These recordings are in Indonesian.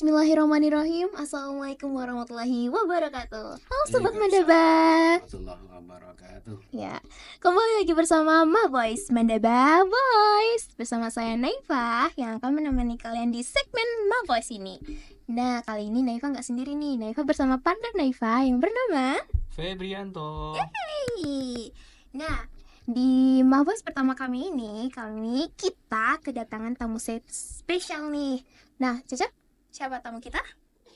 Bismillahirrahmanirrahim. Assalamualaikum warahmatullahi wabarakatuh. Halo Sobat Waalaikumsalam Mandaba. warahmatullahi wabarakatuh. Ya, kembali lagi bersama Ma Boys, Mandaba Boys. Bersama saya Naifa yang akan menemani kalian di segmen Ma Boys ini. Nah, kali ini Naifa nggak sendiri nih. Naifa bersama partner Naifa yang bernama Febrianto. Hey. Nah, di Ma Boys pertama kali ini kita kedatangan tamu spesial nih. Nah, Caca, siapa tamu kita?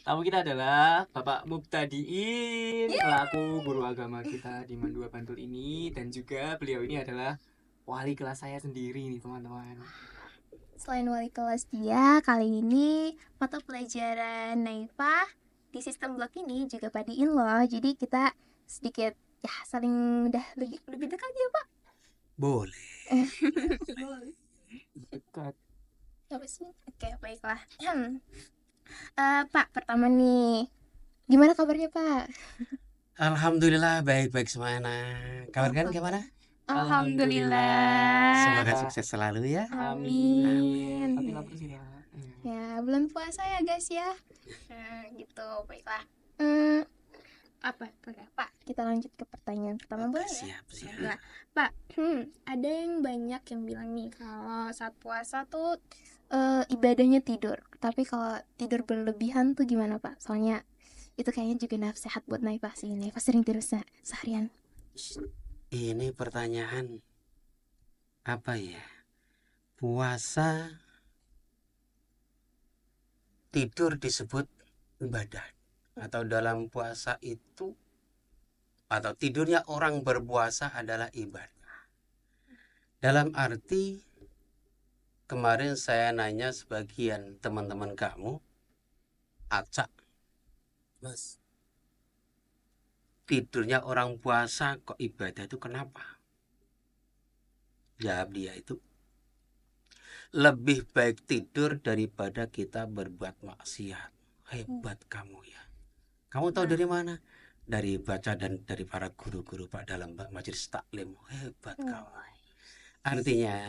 Tamu kita adalah Bapak Muktadiin, selaku guru agama kita di Mandua Bantul ini, dan juga beliau ini adalah wali kelas saya sendiri nih teman-teman. Selain wali kelas dia, kali ini mata pelajaran Naifa di sistem blok ini juga padiin loh. Jadi kita sedikit ya saling udah lebih dekat ya Pak. Boleh. Dekat. Apa sih? Oke, baiklah. Pak, pertama nih, gimana kabarnya Pak? Alhamdulillah baik-baik semuanya. Kabar kalian gimana? Alhamdulillah. Semoga sukses selalu ya. Amin. Tapi lapar sih Pak. Ya, bulan puasa ya guys ya. Nah, gitu, baiklah. Apa? Pak, kita lanjut ke pertanyaan pertama boleh ya? Siap. Nah, Pak, ada yang banyak yang bilang nih kalau saat puasa tuh ibadahnya tidur. Tapi kalau tidur berlebihan tuh gimana Pak? Soalnya itu kayaknya juga nasihat buat Naifa sih. Naifa sering tidur seharian. Ini pertanyaan apa ya? Puasa tidur disebut ibadah, atau dalam puasa itu atau tidurnya orang berpuasa adalah ibadah. Dalam arti kemarin saya nanya sebagian teman-teman kamu, acak, Mas, tidurnya orang puasa kok ibadah itu kenapa? Jawab dia itu, lebih baik tidur daripada kita berbuat maksiat. Hebat kamu ya. Kamu tahu dari mana? Dari baca dan dari para guru-guru Pak dalam majelis taklim. Hebat kamu. Artinya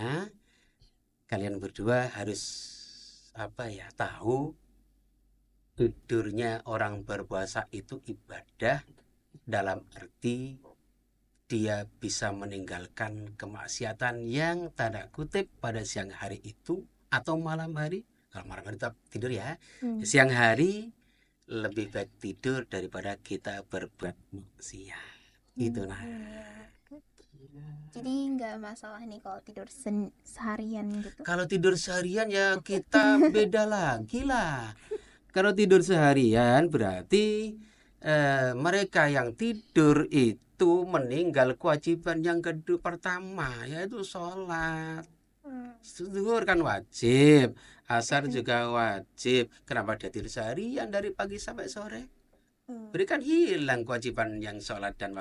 kalian berdua harus tahu tidurnya orang berpuasa itu ibadah, dalam arti dia bisa meninggalkan kemaksiatan yang tanda kutip pada siang hari itu atau malam hari. Kalau malam hari tetap tidur ya. Siang hari lebih baik tidur daripada kita berbuat maksiat. Itu nah. Jadi nggak masalah nih kalau tidur seharian gitu. Kalau tidur seharian ya kita beda lagi lah. Kalau tidur seharian berarti mereka yang tidur itu meninggal kewajiban yang pertama, yaitu sholat. Zuhur kan wajib, asar juga wajib. Kenapa dia tidur seharian dari pagi sampai sore? Berikan hilang kewajiban yang sholat dan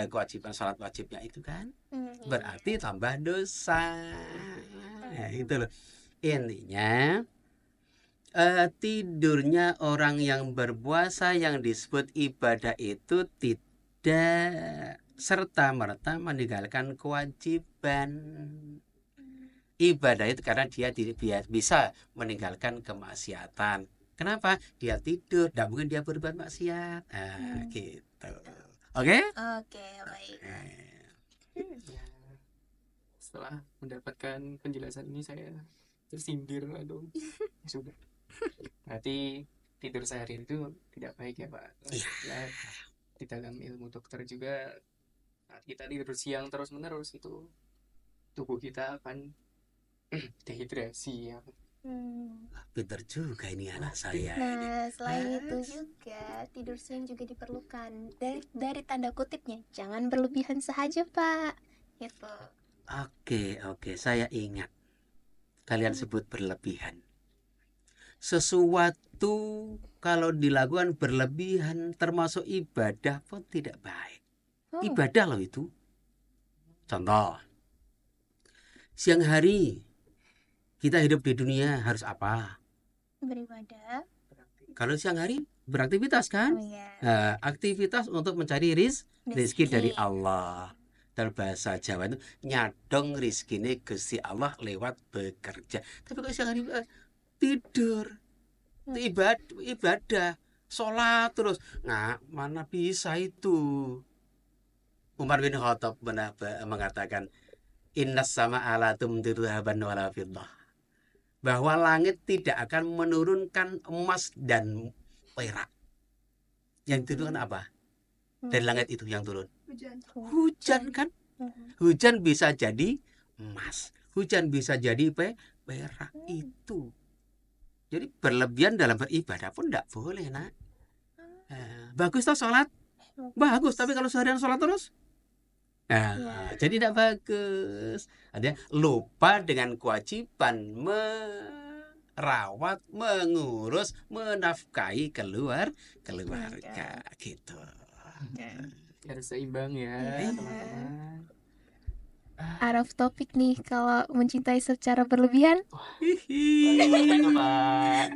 kewajiban sholat wajibnya itu kan. Berarti tambah dosa. Ya, itu loh. Intinya tidurnya orang yang berpuasa yang disebut ibadah itu tidak serta-merta meninggalkan kewajiban. Ibadah itu karena dia bisa meninggalkan kemaksiatan. Kenapa? Dia tidur, tidak mungkin dia berbuat maksiat. Gitu. Oke? Oke, baik. Setelah mendapatkan penjelasan ini saya tersindir. Aduh. Sudah. Berarti tidur seharian itu tidak baik ya Pak. Ya, di dalam ilmu dokter juga saat kita tidur siang terus-menerus itu tubuh kita akan dehidrasi ya. Pinter juga ini anak saya. Nah, selain itu juga tidur siang juga diperlukan. Dari tanda kutipnya, jangan berlebihan saja Pak. Gitu. Oke, saya ingat. Kalian sebut berlebihan. Sesuatu kalau dilakukan berlebihan termasuk ibadah pun tidak baik. Ibadah loh itu. Contoh, siang hari kita hidup di dunia harus apa? Beribadah. Kalau siang hari beraktivitas kan? Nah, aktivitas untuk mencari rizki dari Allah. Dalam bahasa Jawa itu nyadong rizkine Gusti Allah lewat bekerja. Tapi kalau siang hari tidur, Itu ibadah, sholat terus. Nah, mana bisa itu? Umar bin Khattab mengatakan, Innas sama ala tumtiru haban wala fiddah. Bahwa langit tidak akan menurunkan emas dan perak. Yang turun apa? Dari langit itu yang turun. Hujan kan? Hujan bisa jadi emas. Hujan bisa jadi perak itu. Jadi berlebihan dalam beribadah pun tidak boleh, nak. Bagus toh sholat? Bagus, tapi kalau seharian sholat terus? Jadi tidak bagus. Ada lupa dengan kewajiban merawat, mengurus, menafkahi keluarga gitu. Harus seimbang ya, Iya. teman-teman. Out of topic nih kalau mencintai secara berlebihan. Itu, Pak.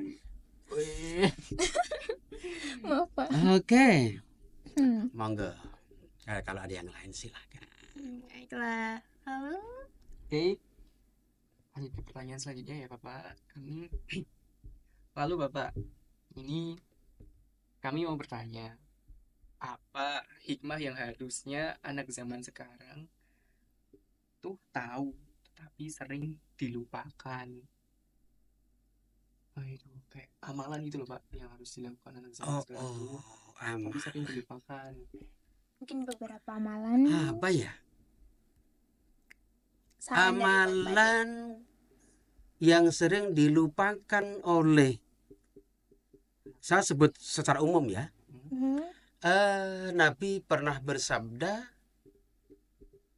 Wih. Maaf, Pak. Oke, Hmm. monggo. Kalau ada yang lain silakan. Baiklah. Halo. Oke, lanjut ke pertanyaan selanjutnya ya Bapak. Lalu Bapak, ini kami mau bertanya, apa hikmah yang harusnya anak zaman sekarang tuh tahu tapi sering dilupakan? Itu kayak amalan gitu loh Pak, yang harus dilakukan anak zaman sekarang tuh tapi sering dilupakan. Mungkin beberapa amalan. Apa ya? Saran dari Bapak. Amalan yang sering dilupakan oleh, saya sebut secara umum ya. Nabi pernah bersabda,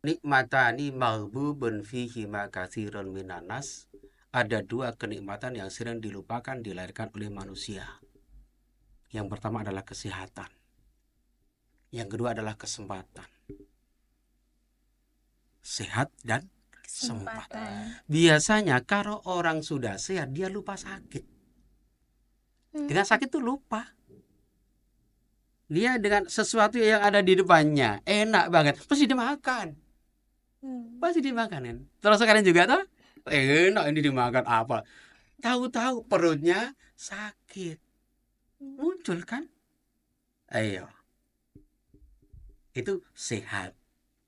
nikmatani maghbubun fihi ma katsirun minanas. Ada dua kenikmatan yang sering dilupakan dilahirkan oleh manusia. Yang pertama adalah kesehatan. Yang kedua adalah kesempatan. Sehat dan kesempatan. Biasanya kalau orang sudah sehat, dia lupa sakit. Dengan sakit tuh lupa. Dia dengan sesuatu yang ada di depannya, enak banget, pasti dimakan. Pasti dimakan kan. Terus sekarang juga tuh, enak ini dimakan apa? Tahu-tahu perutnya sakit. Muncul kan? Ayo. Itu sehat.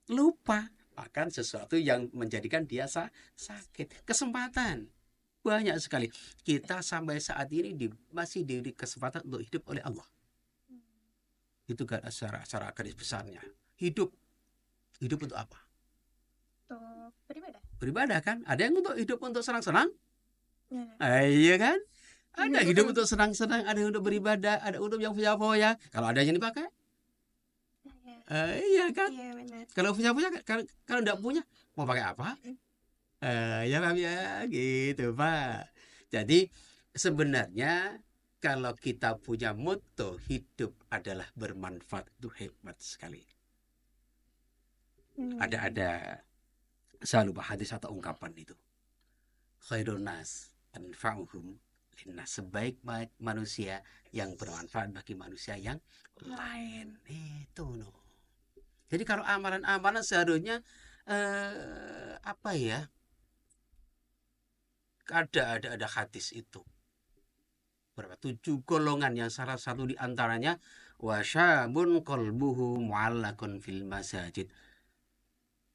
Lupa makan sesuatu yang menjadikan dia sakit. Kesempatan. Banyak sekali. Kita sampai saat ini masih diberi kesempatan untuk hidup oleh Allah. Itu kan secara garis besarnya. Hidup untuk apa? Untuk beribadah. Beribadah kan? Ada yang untuk hidup untuk senang-senang? Iya kan? Ada hidup untuk senang-senang, ada untuk beribadah, ada untuk yang foya-foya. Kalau ada yang dipakai? Iya kan? Iya, benar. Kalau foya-foya, kalau tidak punya, mau pakai apa? Ya Pak ya, gitu Pak. Jadi sebenarnya kalau kita punya motto hidup adalah bermanfaat, itu hebat sekali. Ada saya lupa hadis atau ungkapan itu. Khairun nas anfa'uhum linnas, sebaik-baik manusia yang bermanfaat bagi manusia yang lain. Itu no. Jadi kalau amalan-amalan seharusnya apa ya? Ada hadis itu. Berapa? 7 golongan yang salah satu di antaranya wasyabun qalbuhu mu'allaqun fil masajid.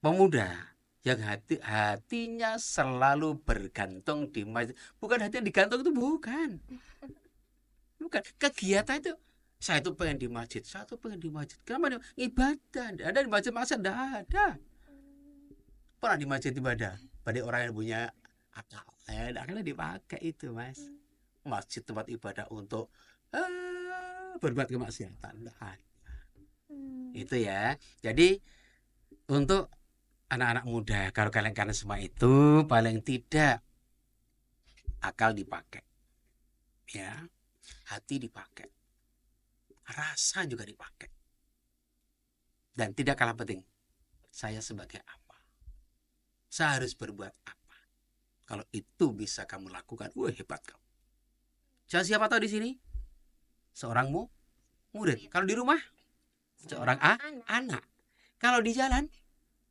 Pemuda yang hatinya selalu bergantung di masjid. Bukan hati yang digantung itu, bukan. Kegiatan itu, saya itu pengen di masjid, saya itu pengen di masjid. Kenapa? Ibadah. Ada di masjid tidak ada. Pernah di masjid ibadah pada orang yang punya akal. Tidak akan dipakai itu, Mas. Masjid tempat ibadah untuk berbuat kemaksiatan. Itu ya. Jadi untuk anak-anak muda, kalau kalian semua itu paling tidak akal dipakai, ya, hati dipakai, rasa juga dipakai, dan tidak kalah penting, saya sebagai apa, saya harus berbuat apa. Kalau itu bisa kamu lakukan, wah hebat kamu. Siapa tahu di sini seorang murid, kalau di rumah seorang anak, kalau di jalan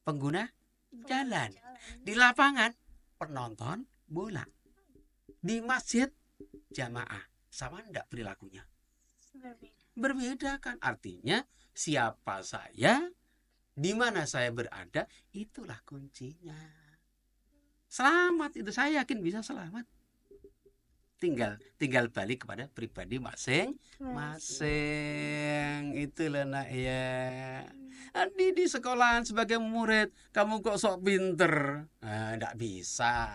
pengguna jalan, di lapangan penonton bola, di masjid jamaah. sama enggak perilakunya? Berbeda. Berbeda kan? Artinya siapa saya, di mana saya berada, itulah kuncinya. Selamat itu, saya yakin bisa selamat. Tinggal balik kepada pribadi masing-masing. Itulah nak ya. Di sekolahan sebagai murid, kamu kok sok pinter? Enggak bisa.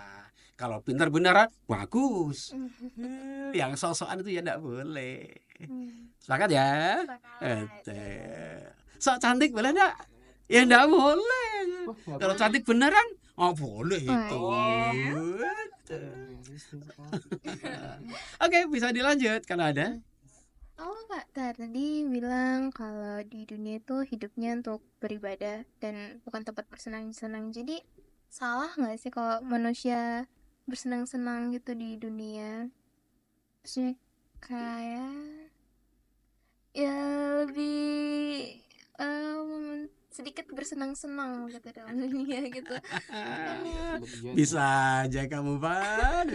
Kalau pinter beneran bagus. Yang sok-sokan itu ya enggak boleh. Sepakat ya? Sepakat. Sok cantik boleh enggak? Ya enggak boleh. Wah, nggak Kalau boleh. cantik beneran, oh boleh itu. Oke, bisa dilanjut kalau ada. Oh Kak, tadi bilang kalau di dunia itu hidupnya untuk beribadah dan bukan tempat bersenang-senang. Jadi salah nggak sih kalau manusia bersenang-senang gitu di dunia? Maksudnya kayak ya lebih sedikit bersenang-senang gitu dalam dunia gitu. Berlebihan. Bisa aja kamu, Pak.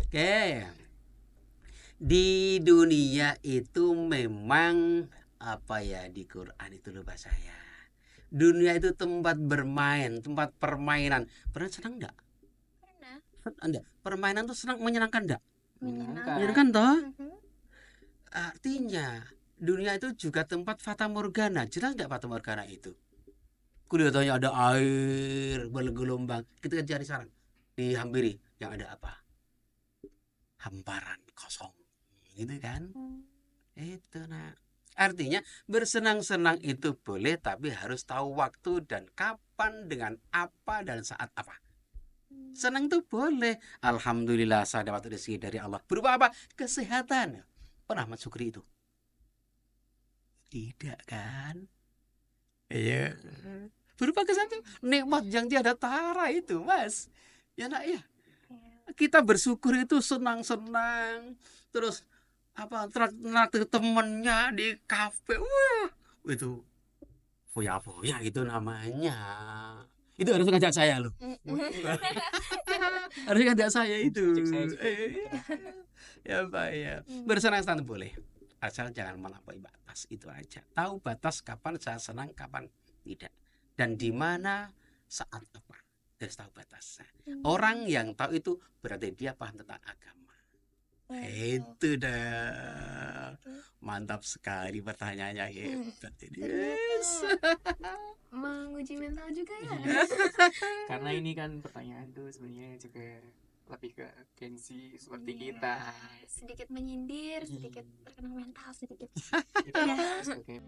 Oke. Di dunia itu memang apa ya, di Quran itu lupa saya. Dunia itu tempat bermain, tempat permainan. Pernah senang enggak? Pernah. Enggak. Permainan tuh senang, menyenangkan enggak? Menyenangkan. Menyenangkan toh? Mhm. Artinya dunia itu juga tempat fata morgana. Jelas enggak fata morgana itu? Kelihatannya ada air bergelombang. Kita cari sekarang, dihampiri, yang ada apa? Hamparan kosong, gitu kan? Itu nak. Artinya bersenang-senang itu boleh, tapi harus tahu waktu dan kapan, dengan apa dan saat apa. Senang itu boleh. Alhamdulillah saya dapat rezeki dari Allah. Berupa apa? Kesehatan. Pernah mensyukuri itu? Tidak kan? Iya. Berupa kesehatan, nikmat yang tiada tara itu, Mas. Ya nak ya. Kita bersyukur itu senang-senang. Terus apa, traktir temennya di kafe. Wah, itu foya-foya itu namanya. Itu harus ngajak saya loh. Harus ngajak saya itu. Ajak saya juga. Ya Pak ya. Bersenang-senang boleh. Asal jangan melampaui batas, itu aja. Tahu batas kapan saya senang, kapan tidak. Dan di mana, saat apa. Harus tahu batasnya. Orang yang tahu itu berarti dia paham tentang agama. Itu dah. Mantap sekali pertanyaannya, hebat ini. Yes. Menguji mental juga ya. Karena ini kan pertanyaan tuh sebenarnya juga lebih ke gengsi seperti kita. Sedikit menyindir, sedikit terkena mental sedikit. Kita sebagai